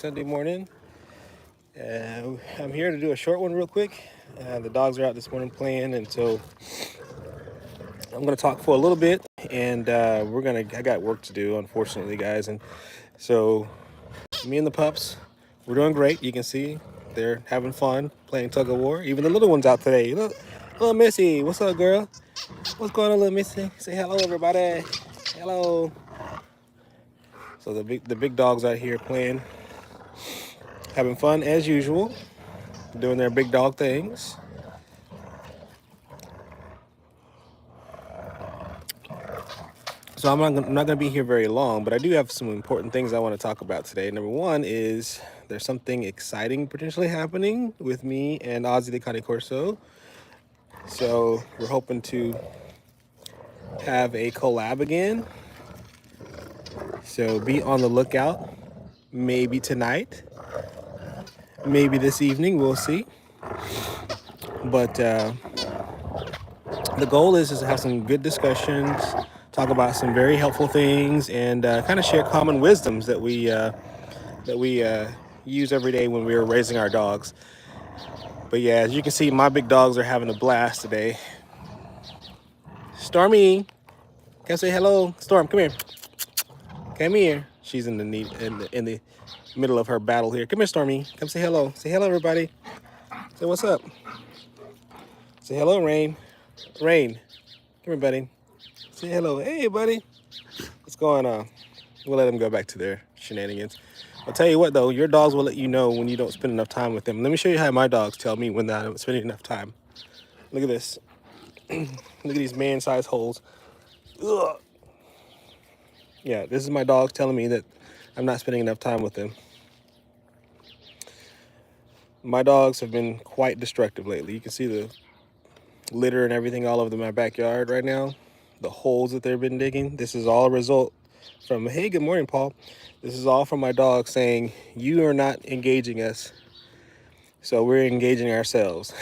Sunday morning. I'm here to do a short one real quick. The dogs are out this morning playing, and so I'm going to talk for a little bit. And I got work to do, unfortunately, guys. And so me and the pups, we're doing great. You can see they're having fun playing tug of war. Even the little one's out today. Look, little Missy, what's up, girl? What's going on, little Missy? Say hello, everybody. Hello. So the big dogs out here playing, having fun as usual, doing their big dog things. So I'm not going to be here very long, but I do have some important things I want to talk about today. Number one is there's something exciting potentially happening with me and Ozzy the Cane Corso. So we're hoping to have a collab again. So be on the lookout. Maybe tonight, maybe this evening, we'll see. But the goal is to have some good discussions, talk about some very helpful things, and kind of share common wisdoms that we use every day when we're raising our dogs. But yeah, as you can see, my big dogs are having a blast today. Stormy, come say hello. Storm, come here. Come here. She's in the middle of her battle here. Come here, Stormy. Come say hello. Say hello, everybody. Say what's up. Say hello, Rain. Rain, come here, buddy. Say hello. Hey, buddy. What's going on? We'll let them go back to their shenanigans. I'll tell you what, though, your dogs will let you know when you don't spend enough time with them. Let me show you how my dogs tell me when I'm spending enough time. Look at this. Look at these man-sized holes. Ugh. Yeah, this is my dogs telling me that I'm not spending enough time with them. My dogs have been quite destructive lately. You can see the litter and everything all over my backyard right now. The holes that they've been digging. This is all a result from, hey, good morning, Paul. This is all from my dog saying, you are not engaging us, so we're engaging ourselves.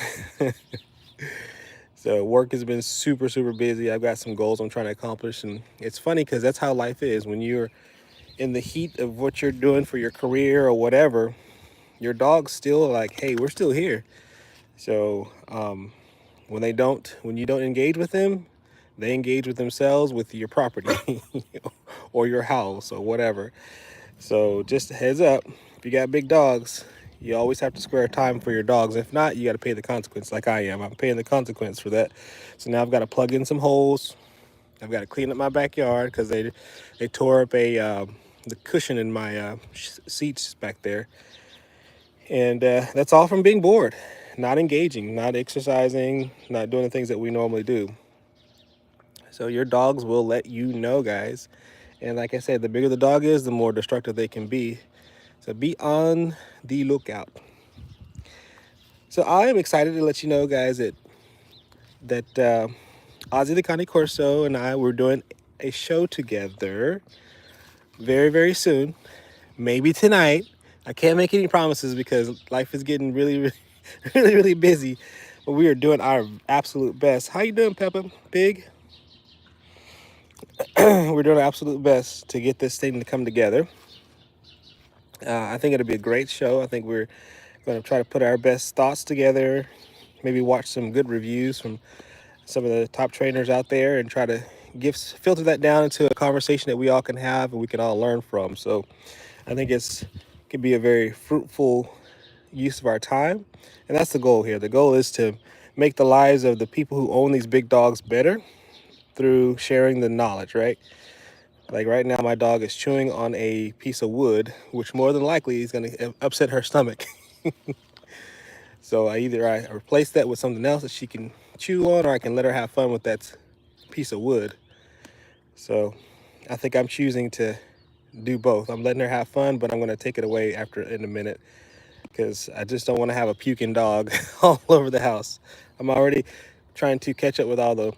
So work has been super, super busy. I've got some goals I'm trying to accomplish, and it's funny because that's how life is. When you're in the heat of what you're doing for your career or whatever, your dog's still like, hey, we're still here. So when you don't engage with them, they engage with themselves, with your property or your house or whatever. So just a heads up, if you got big dogs, you always have to square time for your dogs. If not, you got to pay the consequence like I am. I'm paying the consequence for that. So now I've got to plug in some holes. I've got to clean up my backyard because they tore up the cushion in my seats back there. And that's all from being bored, not engaging, not exercising, not doing the things that we normally do. So your dogs will let you know, guys. And like I said, the bigger the dog is, the more destructive they can be. So be on the lookout. So I am excited to let you know, guys, that Ozzy the Cane Corso and I were doing a show together very, very soon. Maybe tonight. I can't make any promises because life is getting really, really, really, really busy. But we are doing our absolute best. How you doing, Peppa Pig? We're doing our absolute best to get this thing to come together. I think it'll be a great show. I think we're going to try to put our best thoughts together, maybe watch some good reviews from some of the top trainers out there and try to filter that down into a conversation that we all can have and we can all learn from. So I think it could be a very fruitful use of our time. And that's the goal here. The goal is to make the lives of the people who own these big dogs better through sharing the knowledge, right? Like right now, my dog is chewing on a piece of wood, which more than likely is going to upset her stomach. So I replace that with something else that she can chew on, or I can let her have fun with that piece of wood. So I think I'm choosing to do both. I'm letting her have fun, but I'm going to take it away in a minute because I just don't want to have a puking dog all over the house. I'm already trying to catch up with all the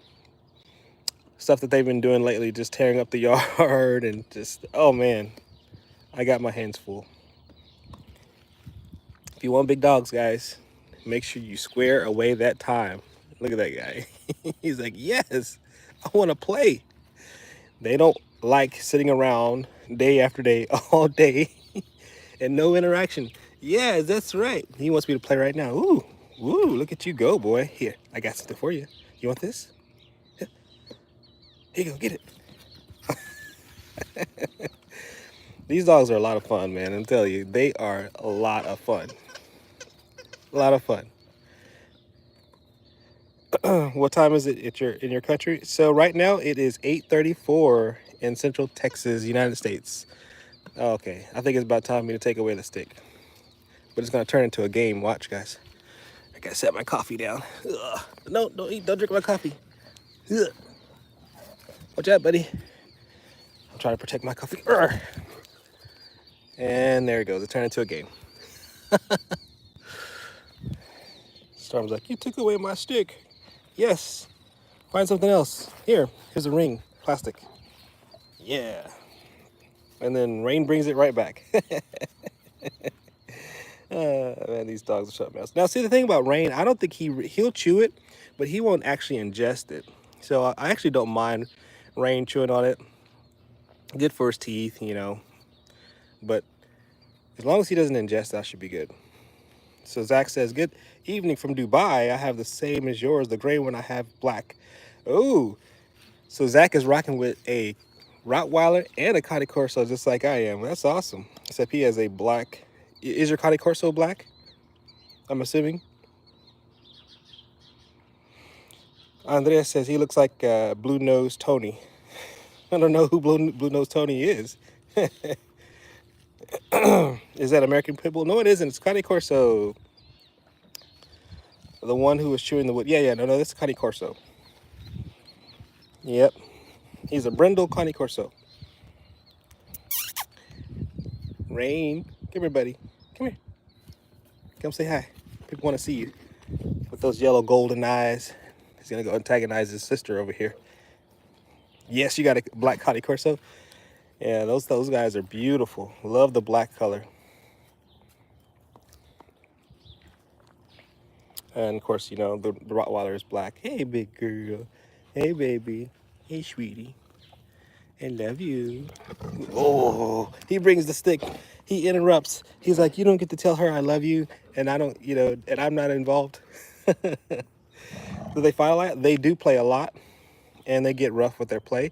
stuff that they've been doing lately, just tearing up the yard and just, oh man, I got my hands full. If you want big dogs, guys, make sure you square away that time. Look at that guy. He's like, yes, I want to play. They don't like sitting around day after day, all day, and no interaction. Yeah, that's right. He wants me to play right now. Ooh, ooh, look at you go, boy. Here, I got something for you. You want this? Here you go, get it. These dogs are a lot of fun, man. I'm telling you, they are a lot of fun. A lot of fun. What time is it at in your country? So right now it is 8:34 in Central Texas, United States. Okay, I think it's about time for me to take away the stick. But it's gonna turn into a game. Watch, guys. I gotta set my coffee down. Ugh. No, don't eat. Don't drink my coffee. Ugh. Watch out, buddy. I'm trying to protect my coffee. Urgh. And there it goes. It turned into a game. Storm's like, you took away my stick. Yes. Find something else. Here's a ring. Plastic. Yeah. And then Rain brings it right back. Man, these dogs are something else. Now, see, the thing about Rain, I don't think he'll chew it, but he won't actually ingest it. So I actually don't mind Rain chewing on it. Good for his teeth, you know. But as long as he doesn't ingest it, I should be good. So Zach says, good evening from Dubai. I have the same as yours. The gray one I have black. Oh, so Zach is rocking with a Rottweiler and a Cane Corso just like I am. That's awesome. Except he has a black. Is your Cane Corso black? I'm assuming. Andrea says he looks like Blue Nose Tony. I don't know who Blue Nose Tony is. Is that American Pit Bull? No, it isn't. It's Cane Corso. The one who was chewing the wood. Yeah, no, that's Cane Corso. Yep. He's a brindle Cane Corso. Rain. Come here, buddy. Come here. Come say hi. People want to see you. With those yellow golden eyes. He's going to go antagonize his sister over here. Yes, you got a black Cane Corso. Yeah, those guys are beautiful. Love the black color. And of course, you know, the Rottweiler is black. Hey, big girl. Hey, baby. Hey, sweetie. I love you. Oh, he brings the stick. He interrupts. He's like, you don't get to tell her I love you, and I don't, you know, and I'm not involved. Do they fight a lot? They do play a lot, and they get rough with their play.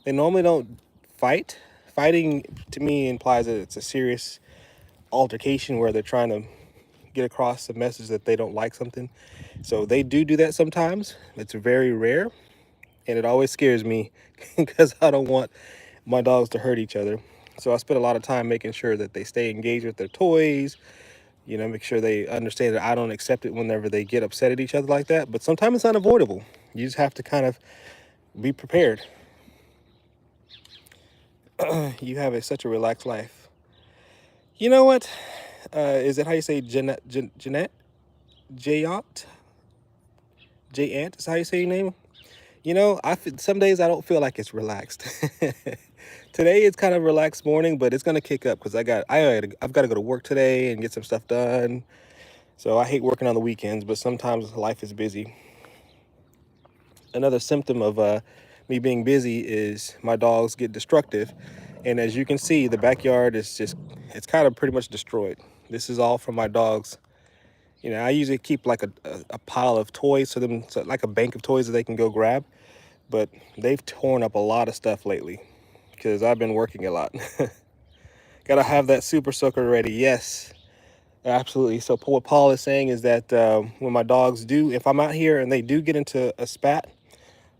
They normally don't fight. Fighting, to me, implies that it's a serious altercation where they're trying to get across the message that they don't like something. So they do that sometimes. It's very rare, and it always scares me because I don't want my dogs to hurt each other. So I spend a lot of time making sure that they stay engaged with their toys, you know, make sure they understand that I don't accept it whenever they get upset at each other like that. But sometimes it's unavoidable. You just have to kind of be prepared. You have such a relaxed life. You know what? Is that how you say Jeanette? Jeanette? Jayant? Jayant is how you say your name? You know, some days I don't feel like it's relaxed. Today it's kind of a relaxed morning, but it's gonna kick up because I've got to go to work today and get some stuff done. So I hate working on the weekends, but sometimes life is busy. Another symptom of me being busy is my dogs get destructive, and as you can see, the backyard is it's kind of pretty much destroyed. This is all from my dogs. You know, I usually keep like a pile of toys for them, so like a bank of toys that they can go grab. But they've torn up a lot of stuff lately because I've been working a lot. Gotta have that super soaker ready. Yes, absolutely. So what Paul is saying is that when my dogs do, if I'm out here and they do get into a spat,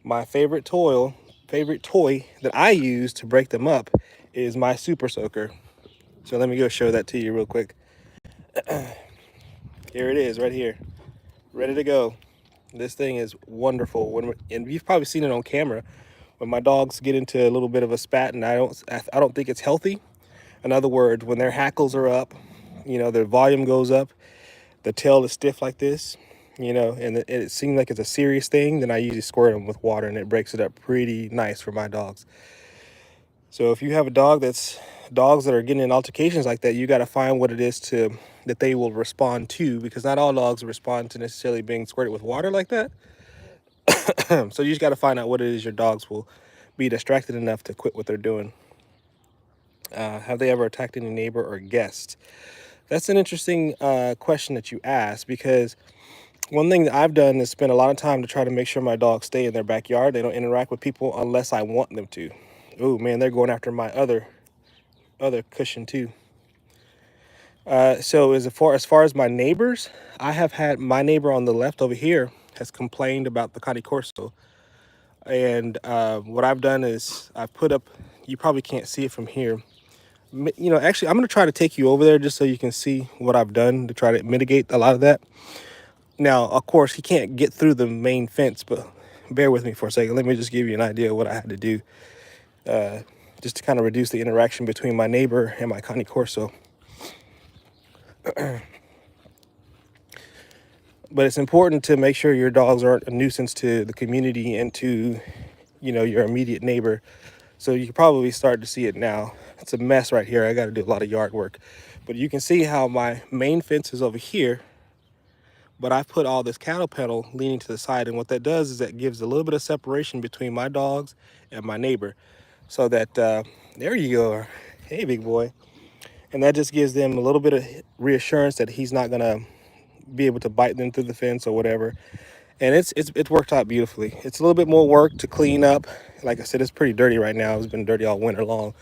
my favorite toy that I use to break them up is my super soaker. So let me go show that to you real quick. Here it is right here, ready to go. This thing is wonderful. And you've probably seen it on camera when my dogs get into a little bit of a spat, and I don't think it's healthy. In other words, when their hackles are up, you know, their volume goes up, the tail is stiff like this, you know, and it seems like it's a serious thing, then I usually squirt them with water, and it breaks it up pretty nice for my dogs. So if you have dogs that are getting in altercations like that, you got to find what it is that they will respond to, because not all dogs respond to necessarily being squirted with water like that. So you just got to find out what it is your dogs will be distracted enough to quit what they're doing. Have they ever attacked any neighbor or guest? That's an interesting question that you ask, because one thing that I've done is spend a lot of time to try to make sure my dogs stay in their backyard. They don't interact with people unless I want them to. Oh man, they're going after my other cushion too. So as far as my neighbors, I have had my neighbor on the left over here has complained about the Cane Corso, and what I've done is I've put up. You probably can't see it from here. Actually, I'm gonna try to take you over there just so you can see what I've done to try to mitigate a lot of that. Now, of course, he can't get through the main fence, but bear with me for a second. Let me just give you an idea of what I had to do, just to kind of reduce the interaction between my neighbor and my Cane Corso. But it's important to make sure your dogs aren't a nuisance to the community and to, your immediate neighbor. So you can probably start to see it now. It's a mess right here. I got to do a lot of yard work. But you can see how my main fence is over here, but I've put all this cattle panel leaning to the side. And what that does is that gives a little bit of separation between my dogs and my neighbor. So that, there you go. Hey, big boy. And that just gives them a little bit of reassurance that he's not going to be able to bite them through the fence or whatever. And it's worked out beautifully. It's a little bit more work to clean up. Like I said, it's pretty dirty right now. It's been dirty all winter long.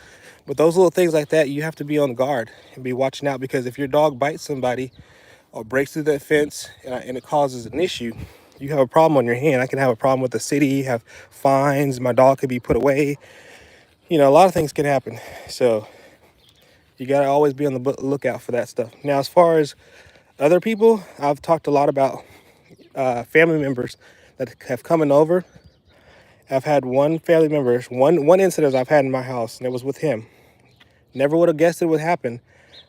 But those little things like that, you have to be on guard and be watching out, because if your dog bites somebody or breaks through that fence and it causes an issue, you have a problem on your hand. I can have a problem with the city, have fines, my dog could be put away. A lot of things can happen. So you got to always be on the lookout for that stuff. Now, as far as other people, I've talked a lot about family members that have coming over. I've had one family member, one incident I've had in my house, and it was with him. Never would have guessed it would happen,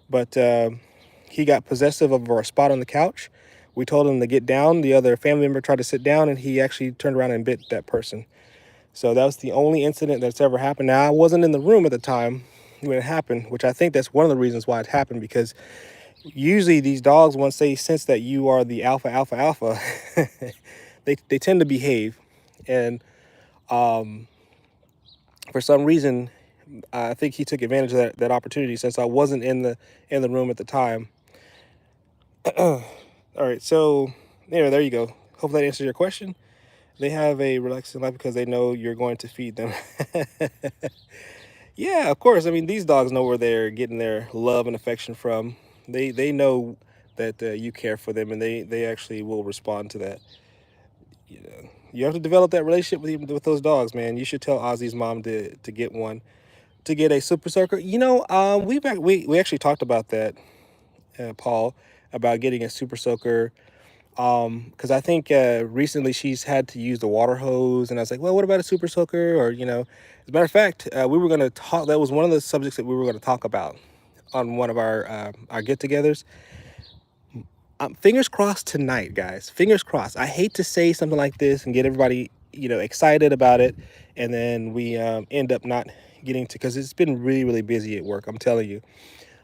but he got possessive of a spot on the couch. We told him to get down. The other family member tried to sit down, and he actually turned around and bit that person. So that was the only incident that's ever happened. Now, I wasn't in the room at the time when it happened, which I think that's one of the reasons why it happened, because usually these dogs, once they sense that you are the alpha, they tend to behave. And for some reason, I think he took advantage of that opportunity, since I wasn't in the room at the time. All right, so there you go. Hope that answers your question. They have a relaxing life because they know you're going to feed them. Yeah, of course. I mean, these dogs know where they're getting their love and affection from. They know that you care for them, and they actually will respond to that. You have to develop that relationship with those dogs, man. You should tell Ozzy's mom to get one, to get a super soaker. We actually talked about that, Paul, about getting a super soaker. Because I think recently she's had to use the water hose, and I was like, well, what about a super soaker? Or, as a matter of fact, we were going to talk. That was one of the subjects that we were going to talk about on one of our get-togethers. Fingers crossed tonight, guys. Fingers crossed. I hate to say something like this and get everybody, excited about it, and then we end up not getting to, because it's been really, really busy at work, I'm telling you.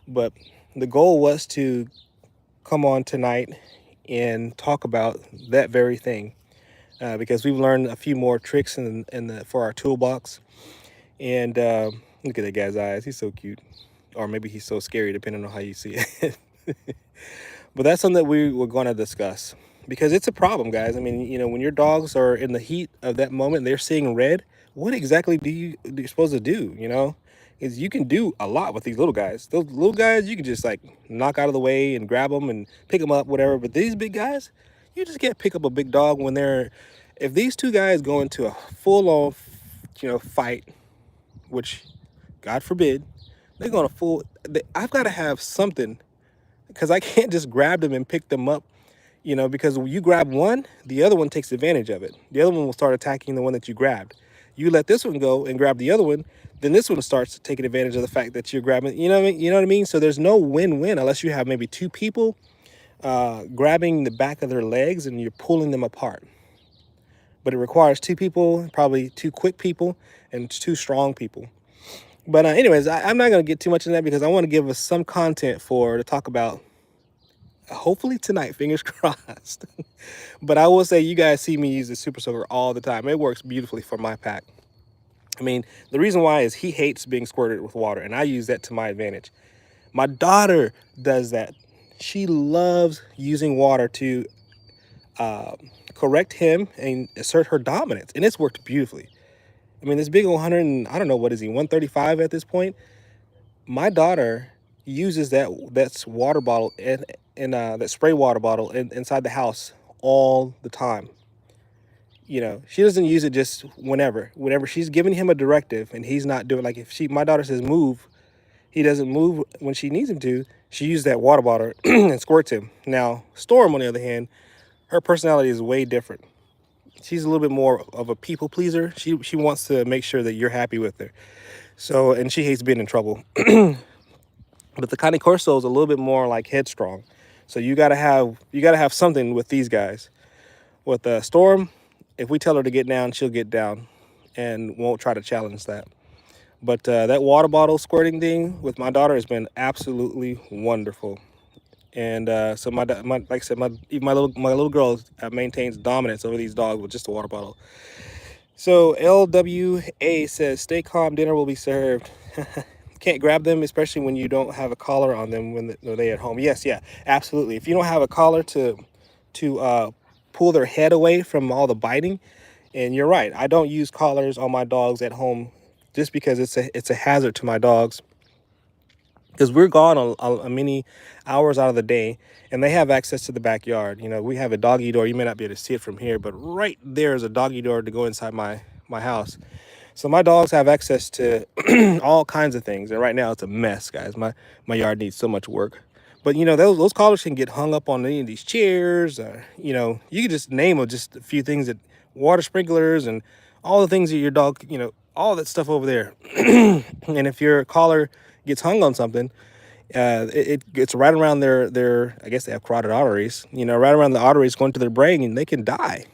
But the goal was to come on tonight and talk about that very thing, because we've learned a few more tricks for our toolbox. And look at that guy's eyes. He's so cute. Or maybe he's so scary, depending on how you see it. But that's something that we were going to discuss, because it's a problem, guys. I mean, when your dogs are in the heat of that moment, they're seeing red. What exactly do you supposed to do? Is you can do a lot with these little guys. Those little guys, you can just like knock out of the way and grab them and pick them up, whatever. But these big guys, you just can't pick up a big dog when they're. If these two guys go into a full-on, fight, which, God forbid, they're going to I've got to have something, because I can't just grab them and pick them up, because when you grab one, the other one takes advantage of it. The other one will start attacking the one that you grabbed. You let this one go and grab the other one, then this one starts taking advantage of the fact that you're grabbing, you know what I mean? So there's no win-win unless you have maybe two people grabbing the back of their legs and you're pulling them apart. But it requires two people, probably two quick people and two strong people. But anyways, I'm not going to get too much in that, because I want to give us some content to talk about, hopefully tonight, fingers crossed. But I will say, you guys see me use the super soaker all the time. It works beautifully for my pack. I mean, the reason why is he hates being squirted with water, and I use that to my advantage. My daughter does that. She loves using water to uh, correct him and assert her dominance, and it's worked beautifully. I mean, this big 100, and I don't know, what is he, 135 at this point? My daughter uses that's water bottle and that spray water bottle inside the house all the time. You know, she doesn't use it just whenever she's giving him a directive and he's not doing, like, if my daughter says move, he doesn't move when she needs him to. She uses that water bottle and squirts him. Now Storm, on the other hand, her personality is way different. She's a little bit more of a people pleaser. She wants to make sure that you're happy with her. So, and she hates being in trouble. But the Cane Corso is a little bit more like headstrong. So you gotta have something with these guys. With Storm, if we tell her to get down, she'll get down, and won't try to challenge that. But that water bottle squirting thing with my daughter has been absolutely wonderful. And so like I said, even my little girl maintains dominance over these dogs with just a water bottle. So LWA says, "Stay calm. Dinner will be served." Can't grab them, especially when you don't have a collar on them when they're at home. Yes, yeah, absolutely. If you don't have a collar to pull their head away from all the biting, and you're right, I don't use collars on my dogs at home, just because it's a hazard to my dogs. Because we're gone a many hours out of the day, and they have access to the backyard. You know, we have a doggy door. You may not be able to see it from here, but right there is a doggy door to go inside my house. So my dogs have access to all kinds of things, and right now it's a mess, guys. My yard needs so much work. But you know, those collars can get hung up on any of these chairs. You know, you can just name just a few things, that water sprinklers and all the things that your dog, you know, all that stuff over there. And if your collar gets hung on something, it gets right around their I guess they have carotid arteries. You know, right around the arteries going to their brain, and they can die.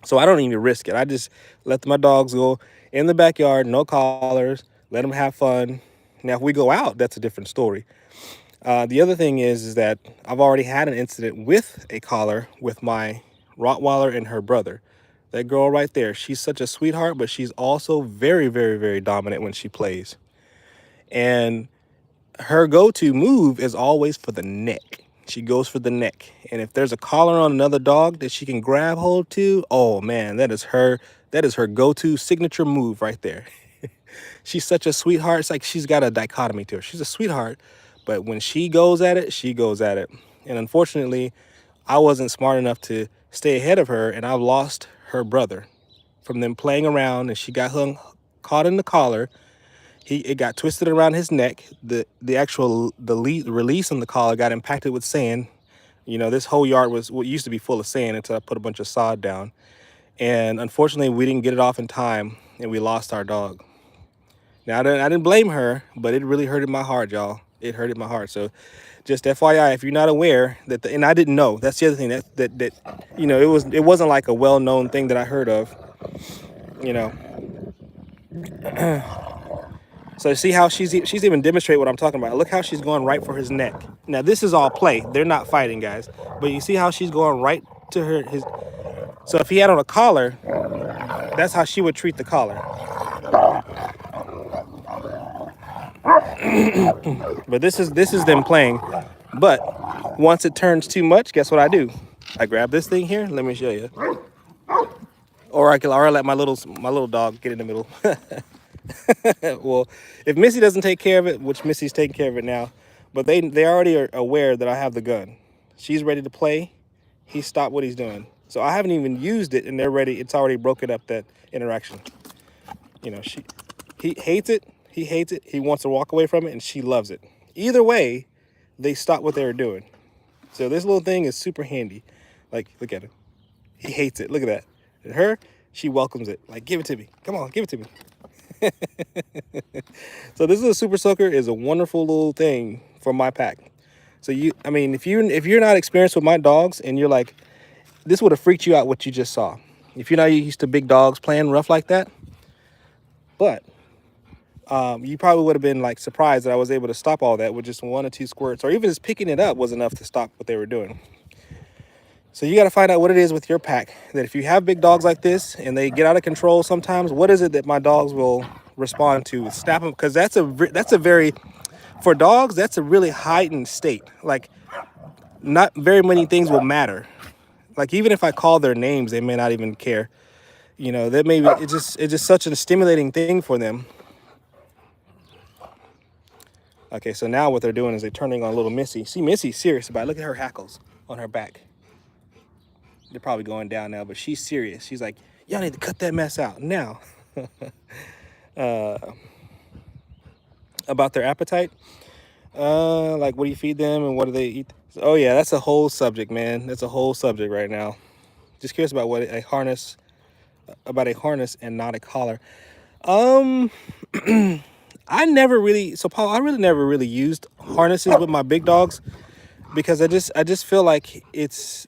So I don't even risk it. I just let my dogs go in the backyard, no collars, let them have fun. Now, if we go out, that's a different story. The other thing is that I've already had an incident with a collar with my Rottweiler and her brother. That girl right there, she's such a sweetheart, but she's also very, very, very dominant when she plays. And her go-to move is always for the neck. She goes for the neck. And if there's a collar on another dog that she can grab hold to, oh man, that is her go-to signature move right there. She's such a sweetheart. It's like she's got a dichotomy to her. She's a sweetheart, but when she goes at it, she goes at it. And unfortunately, I wasn't smart enough to stay ahead of her, and I lost her brother from them playing around, and she got caught in the collar. It got twisted around his neck. The release on the collar got impacted with sand. You know, this whole yard was what used to be full of sand until I put a bunch of sod down. And unfortunately, we didn't get it off in time, and we lost our dog. Now, I didn't blame her, but it really hurted my heart, y'all. It hurted my heart. So just FYI, if you're not aware that, and I didn't know, that's the other thing, that you know, it wasn't like a well-known thing that I heard of, you know. So see how she's even demonstrate what I'm talking about. Look how she's going right for his neck. Now this is all play. They're not fighting, guys. But you see how she's going right to his. So if he had on a collar, that's how she would treat the collar. But this is them playing. But once it turns too much, guess what I do? I grab this thing here. Let me show you. Or I let my little dog get in the middle. Well, if Missy doesn't take care of it, which Missy's taking care of it now, but they already are aware that I have the gun. She's ready to play. He stopped what he's doing. So I haven't even used it, and they're ready. It's already broken up that interaction. You know, he hates it. He hates it. He wants to walk away from it, and she loves it. Either way, they stop what they were doing. So this little thing is super handy. Like, look at him. He hates it. Look at that. And her, she welcomes it. Like, give it to me. Come on, give it to me. So this little super soaker is a wonderful little thing for my pack. So I mean, if you're not experienced with my dogs, and you're like, this would have freaked you out what you just saw. If you're not used to big dogs playing rough like that, but you probably would have been like surprised that I was able to stop all that with just 1 or 2 squirts, or even just picking it up was enough to stop what they were doing. So you got to find out what it is with your pack. That if you have big dogs like this and they get out of control sometimes, what is it that my dogs will respond to? Snap them, because that's a very, for dogs, that's a really heightened state. Like, not very many things will matter. Like, even if I call their names, they may not even care. That maybe it's just such a stimulating thing for them. Okay, so now what they're doing is they're turning on little Missy. See, Missy's serious about it. Look at her hackles on her back. They're probably going down now, but she's serious. She's like, y'all need to cut that mess out now. uh, about their appetite. Like, what do you feed them and what do they eat? Oh yeah, that's a whole subject, man. That's a whole subject right now. Just curious about about a harness and not a collar. Um, I never really, so Paul, I really never really used harnesses with my big dogs, because I just feel like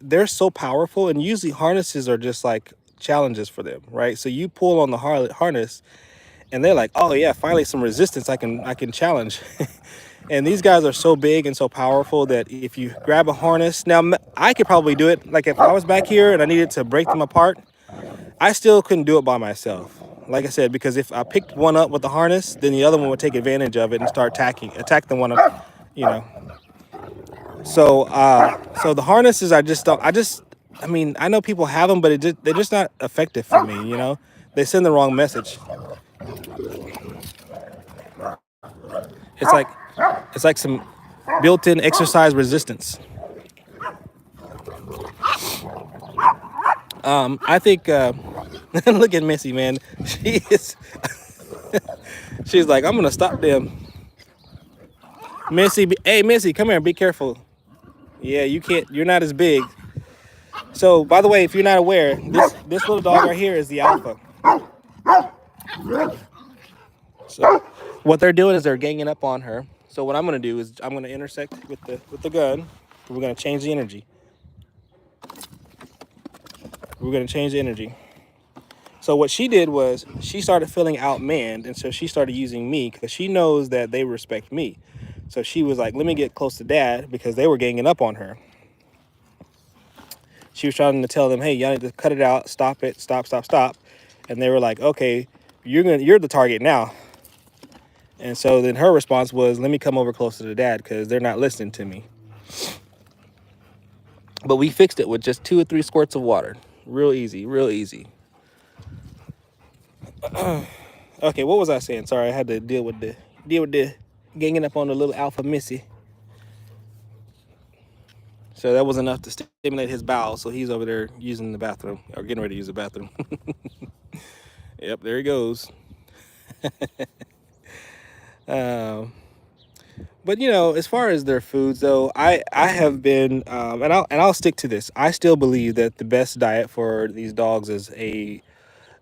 they're so powerful, and usually harnesses are just like challenges for them, right? So you pull on the harness and they're like, oh yeah, finally some resistance I can challenge. And these guys are so big and so powerful that if you grab a harness, now I could probably do it. Like, if I was back here and I needed to break them apart, I still couldn't do it by myself. Like I said, because if I picked one up with the harness, then the other one would take advantage of it and start attack the one up, you know. So the harnesses, I just don't. I mean, I know people have them, but they're just not effective for me. They send the wrong message. It's like some built-in exercise resistance. I think. Look at Missy, man. She is. She's like, I'm gonna stop them. Missy, hey Missy, come here. Be careful. Yeah, you can't. You're not as big. So, by the way, if you're not aware, this little dog right here is the alpha. So, what they're doing is they're ganging up on her. So, what I'm gonna do is I'm gonna intersect with the gun. We're gonna change the energy. So what she did was she started feeling outmanned, and so she started using me because she knows that they respect me. So she was like, let me get close to Dad, because they were ganging up on her. She was trying to tell them, hey, y'all need to cut it out, stop it, stop. And they were like, okay, you're the target now. And so then her response was, let me come over closer to Dad because they're not listening to me. But we fixed it with just 2 or 3 squirts of water. Real easy, real easy. Okay, what was I saying? Sorry, I had to deal with the ganging up on the little alpha Missy. So that was enough to stimulate his bowels. So he's over there using the bathroom, or getting ready to use the bathroom. Yep, there he goes. But as far as their foods, though, I have been, and I'll stick to this. I still believe that the best diet for these dogs is a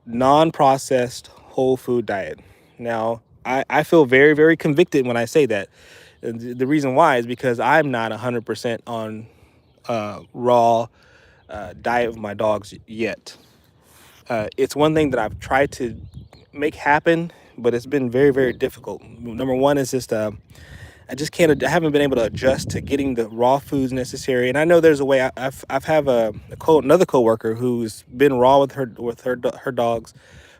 non-processed whole food diet. Now, I feel very, very convicted when I say that. The reason why is because I'm not 100% on raw diet of my dogs yet. It's one thing that I've tried to make happen, but it's been very, very difficult. Number one is just I haven't been able to adjust to getting the raw foods necessary. And I know there's a way. I've have another coworker who's been raw with her dogs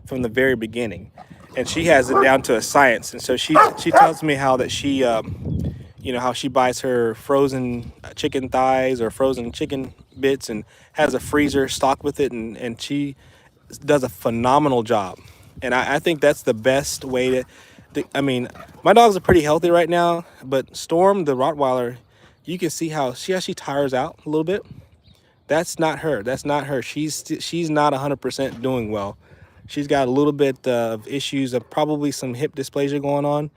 from the very beginning, and she has it down to a science. And so she tells me how that she how she buys her frozen chicken thighs or frozen chicken bits and has a freezer stocked with it, and she does a phenomenal job. And I think that's the best way to. I mean, my dogs are pretty healthy right now, but Storm, the Rottweiler, you can see how she actually tires out a little bit. That's not her. She's not 100% doing well. She's got a little bit of issues of probably some hip dysplasia going on.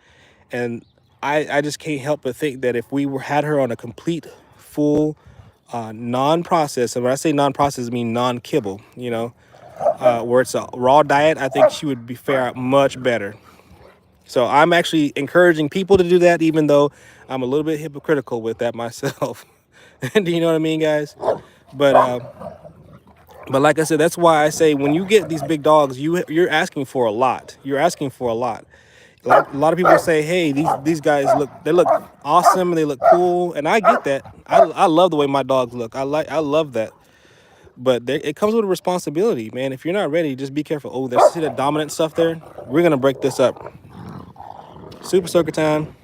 And I just can't help but think that if we had her on a complete, full, non-processed, and when I say non-processed, I mean non-kibble, where it's a raw diet, I think she would fare out much better. So I'm actually encouraging people to do that, even though I'm a little bit hypocritical with that myself. Do you know what I mean, guys? But like I said, that's why I say when you get these big dogs, you're asking for a lot. You're asking for a lot. Like a lot of people say, hey, these guys look awesome and they look cool, and I get that. I love the way my dogs look. I love that. But it comes with a responsibility, man. If you're not ready, just be careful. Oh, there's, see that dominant stuff there? We're gonna break this up. Super Soaker time.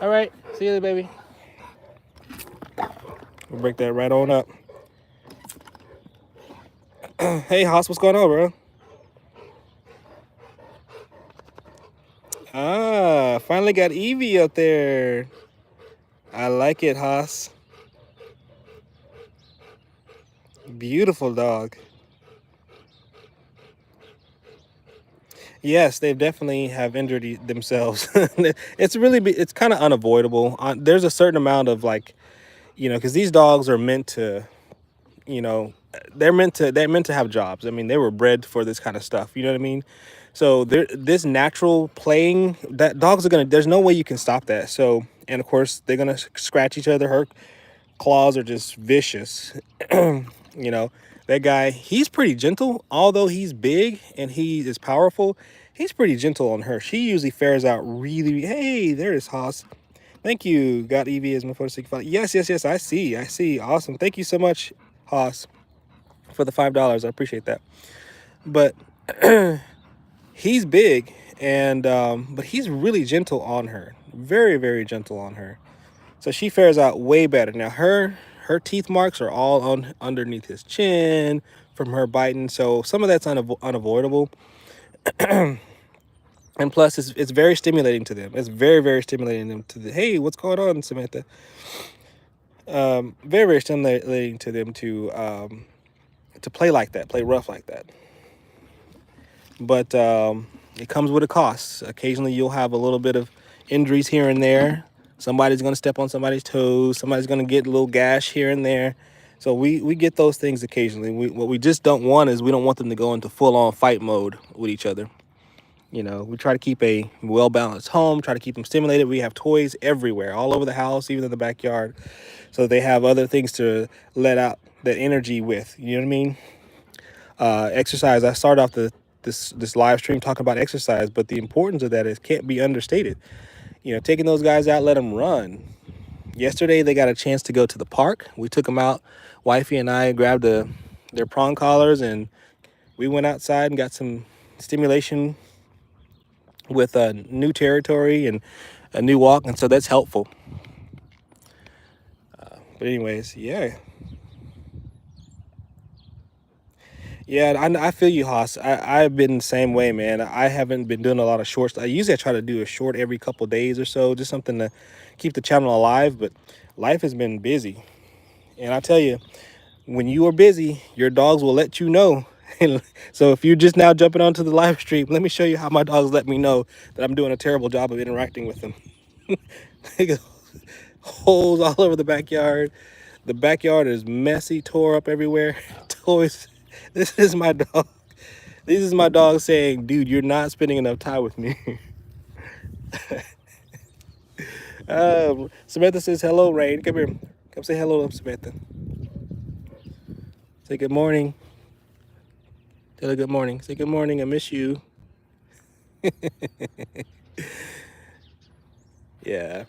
All right, see you later, baby. We'll break that right on up. Hey, Haas, what's going on, bro? Ah, finally got Evie up there. I like it, Haas. Beautiful dog. Yes, they definitely have injured themselves. It's kind of unavoidable. There's a certain amount of like, because these dogs are meant to, you know, they're meant to have jobs. I mean, they were bred for this kind of stuff. You know what I mean? So this natural playing that dogs are gonna. There's no way you can stop that. So, and of course they're gonna scratch each other. Her claws are just vicious. You know, that guy, he's pretty gentle, although he's big and he is powerful. He's pretty gentle on her. She usually fares out really. Hey, there's Haas. Thank you. Got Evie as my 465. Yes, yes, yes. I see. Awesome. Thank you so much, Haas, for the $5. I appreciate that. But he's big, and but he's really gentle on her. Very, very gentle on her. So she fares out way better. Now her teeth marks are all on underneath his chin from her biting. So some of that's unavoidable. And plus, it's very stimulating to them. It's very, very stimulating them to the, hey, what's going on, Samantha? Very, very stimulating to them to play like that, play rough like that. But it comes with a cost. Occasionally, you'll have a little bit of injuries here and there. Somebody's going to step on somebody's toes. Somebody's going to get a little gash here and there. So we get those things occasionally. What we just don't want is we don't want them to go into full-on fight mode with each other. We try to keep a well-balanced home, try to keep them stimulated. We have toys everywhere, all over the house, even in the backyard. So they have other things to let out that energy with. You know what I mean? Exercise. I started off this live stream talking about exercise, but the importance of that can't be understated. Taking those guys out, let them run. Yesterday, they got a chance to go to the park. We took them out. Wifey and I grabbed their prong collars, and we went outside and got some stimulation with a new territory and a new walk, and so that's helpful. But anyways, yeah, I feel you, Haas. I've been the same way, man. I haven't been doing a lot of shorts. I try to do a short every couple days or so, just something to keep the channel alive. But life has been busy, and I tell you, when you are busy, your dogs will let you know. So if you're just now jumping onto the live stream, let me show you how my dogs let me know that I'm doing a terrible job of interacting with them. They got holes all over the backyard. The backyard is messy, tore up everywhere. Toys. This is my dog. This is my dog saying, dude, you're not spending enough time with me. Samantha says, hello, Rain. Come here. Come say hello to Samantha. Say good morning. Tell her good morning. Say good morning. I miss you. Yeah.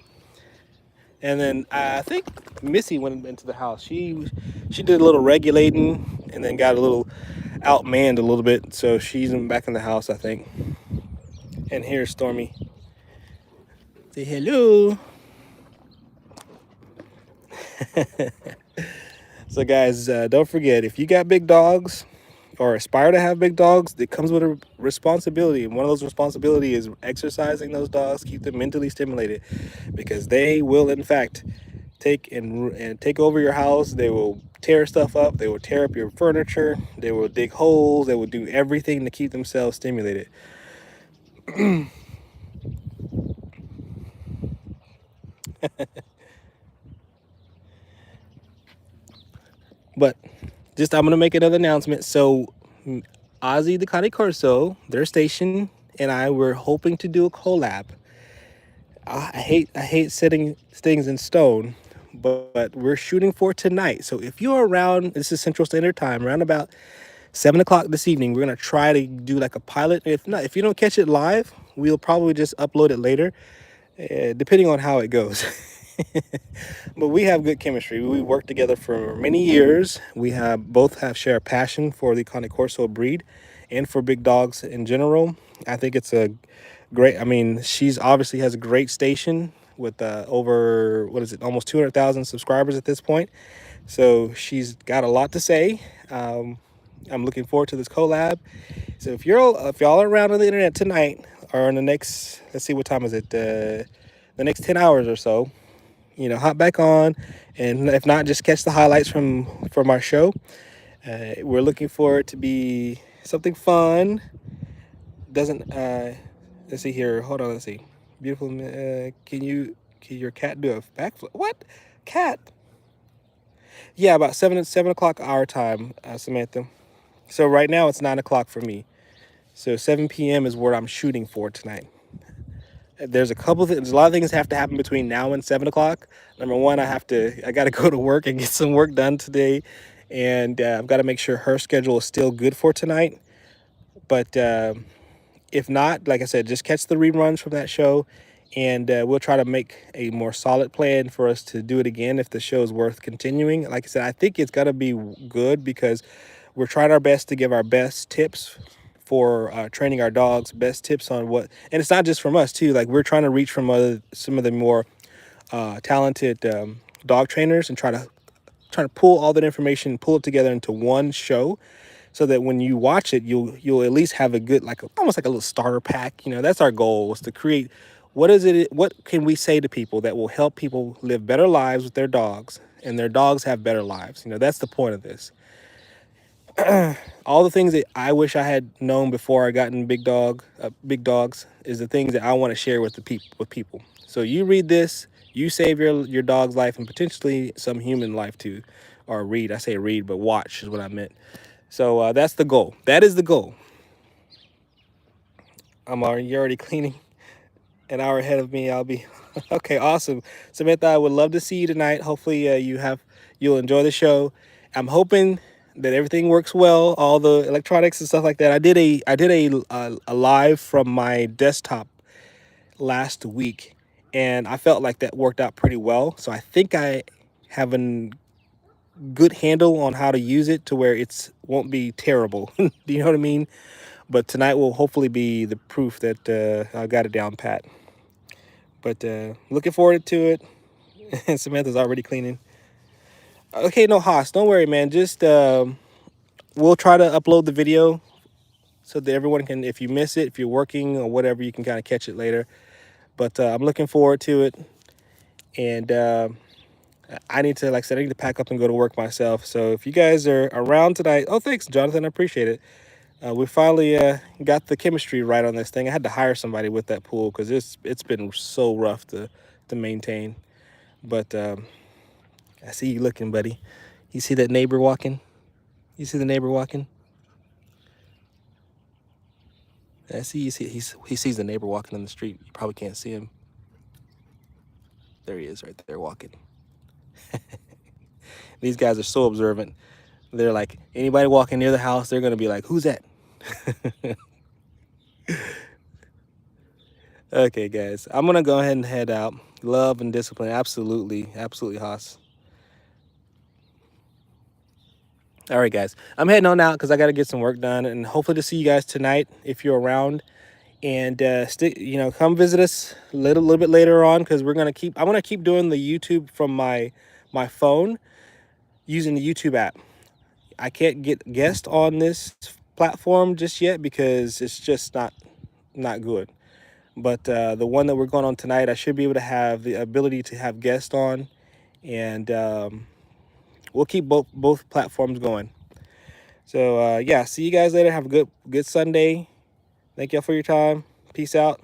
And then I think Missy went into the house. She did a little regulating and then got a little outmanned a little bit. So she's back in the house, I think. And here's Stormy. Say hello. So guys, don't forget, if you got big dogs or aspire to have big dogs, it comes with a responsibility. And one of those responsibilities is exercising those dogs, keep them mentally stimulated, because they will, in fact, take over your house. They will tear stuff up. They will tear up your furniture. They will dig holes. They will do everything to keep themselves stimulated. But I'm going to make another announcement. So Ozzy the Cane Corso, their station, and I were hoping to do a collab. I hate setting things in stone, but we're shooting for tonight. So if you're around, this is Central Standard Time, around about 7 o'clock this evening, we're going to try to do like a pilot. If not, if you don't catch it live, we'll probably just upload it later, depending on how it goes. But we have good chemistry. We worked together for many years. We have both have share a passion for the Cane Corso breed and for big dogs in general. I think it's a great. I mean, she's obviously has a great station with over, what is it, almost 200,000 subscribers at this point. So she's got a lot to say. I'm looking forward to this collab. So if y'all are around on the internet tonight or in the next, let's see, what time is it? The next 10 hours or so, hop back on, and if not, just catch the highlights from our show. We're looking for it to be something fun. Doesn't let's see here. Hold on. Let's see. Beautiful. Can your cat do a backflip? What cat? Yeah, about 7 o'clock our time, Samantha. So right now it's 9 o'clock for me. So 7 p.m. is where I'm shooting for tonight. There's a lot of things have to happen between now and 7 o'clock. Number one, I got to go to work and get some work done today, and I've got to make sure her schedule is still good for tonight. But if not, like I said, just catch the reruns from that show, and we'll try to make a more solid plan for us to do it again if the show is worth continuing. Like I said, I think it's got to be good because we're trying our best to give our best tips for training our dogs, best tips on what, and it's not just from us too. Like, we're trying to reach from some of the more talented dog trainers and trying to pull all that information, pull it together into one show, so that when you watch it, you'll at least have a good, almost like a little starter pack. That's our goal, was to create what can we say to people that will help people live better lives with their dogs, and their dogs have better lives. That's the point of this. All the things that I wish I had known before I got in big dogs is the things that I want to share with people. So you read this, you save your dog's life and potentially some human life too, or read. I say read, but watch is what I meant. So that's the goal. That is the goal. You're already cleaning. An hour ahead of me. I'll be okay. Awesome, Samantha. I would love to see you tonight. Hopefully, you'll enjoy the show. I'm hoping that everything works well, all the electronics and stuff like that. I did a live from my desktop last week, and I felt like that worked out pretty well. So I think I have a good handle on how to use it to where it won't be terrible. Do you know what I mean? But tonight will hopefully be the proof that I got it down pat. But looking forward to it. And Samantha's already cleaning. Okay, no, Haas, don't worry, man. Just we'll try to upload the video so that everyone can, if you miss it, if you're working or whatever, you can kind of catch it later. But I'm looking forward to it. And I need to, like I said, I need to pack up and go to work myself. So if you guys are around tonight, oh, thanks, Jonathan. I appreciate it. We finally got the chemistry right on this thing. I had to hire somebody with that pool because it's been so rough to maintain. But I see you looking, buddy. You see that neighbor walking? You see the neighbor walking? I see you see he sees the neighbor walking in the street. You probably can't see him. There he is, right there walking. These guys are so observant. They're like, anybody walking near the house, they're gonna be like, who's that? Okay, guys, I'm gonna go ahead and head out. Love and discipline, absolutely, Haas. All right, guys, I'm heading on out because I got to get some work done, and hopefully to see you guys tonight if you're around. And come visit us a little bit later on, because I want to keep doing the YouTube from my phone using the YouTube app. I can't get guests on this platform just yet because it's just not good. But the one that we're going on tonight, I should be able to have the ability to have guests on, and we'll keep both platforms going. So yeah, see you guys later. Have a good Sunday. Thank y'all for your time. Peace out.